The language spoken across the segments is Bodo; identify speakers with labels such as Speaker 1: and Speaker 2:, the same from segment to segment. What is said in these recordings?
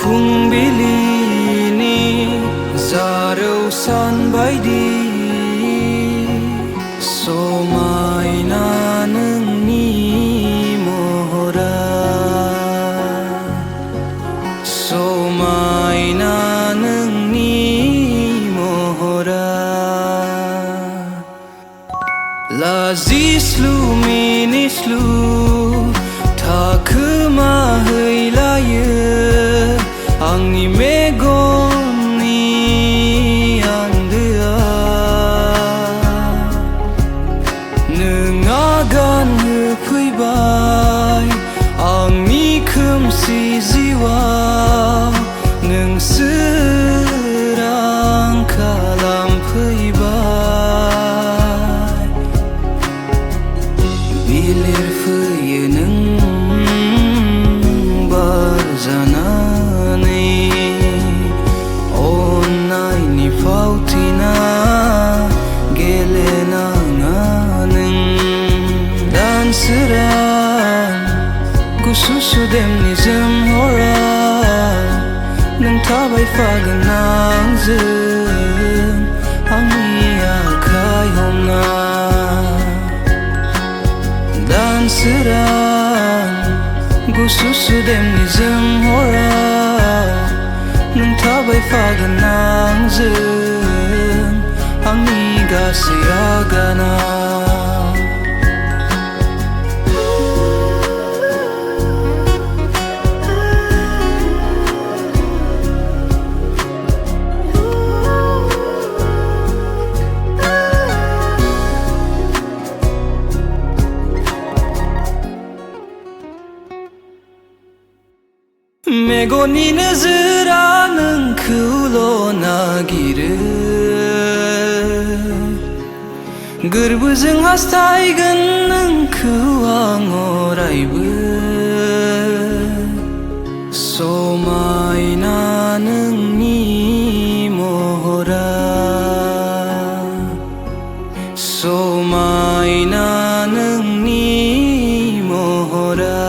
Speaker 1: फुंबिलिनि जारौसान बायदि समायना नोंनि महरा समायना नोंनि महरा लाजिस्लु मिनिस्लु थाखोमाहैलायो आंनि मेगननि आन्दोआ नों आगान होफैबाय आंनि खोमसि जिउआव नों सोरां खालामफैबाय बिलिरफैयो नों बार जानानै अननायनि फावथिना गेलेनाङा नों दानसोरां गुसु सुदेमनि जोमहरा नों थाबायफागोन आंजों आंनि आखाइ हमना दानसोरां गुसु सुदेमनि जोमहरा नों थाबायफागोन आंजों आंनि गासै आगाना मेगननि नोजोरा नोंखौल' नागिरो गोरबोजों हास्थायगोन नोंखौ आं अरायबो समायना नोंनि महरा समायना नोंनि महरा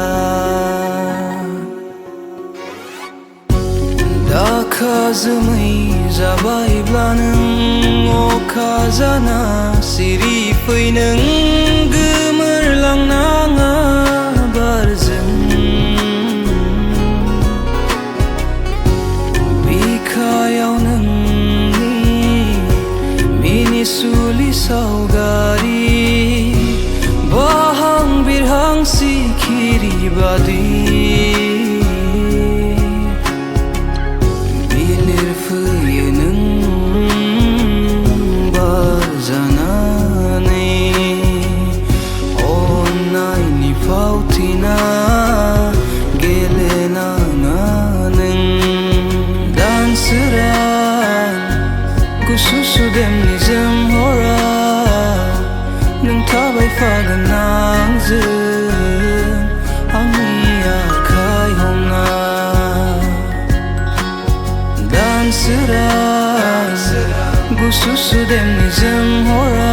Speaker 1: दाखा जोमै जाबायब्ला नों अखा जाना सिरि फै नों गोमोरलांनाङा बारजों बिखायाव नोंनि मिनिसुलि सावगारि बाहां बिरहां सिखिरि बादि फैयो नों बार जानानै अननायनि फावथिना गेलेनाङा नों दानसोरां गुसु सुदेमनि जोमहरा नों थाबायफागोन आंजों आंनि आखाइ हमना दानसोरां गुसु सुदेमनि जोमहरा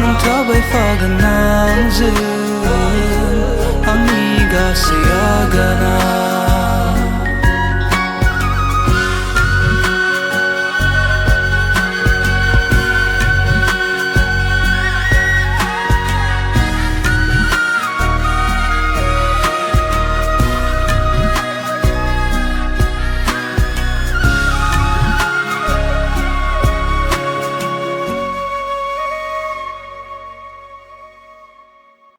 Speaker 1: नों थाबायफागोन आंजों आंनि गासै आगाना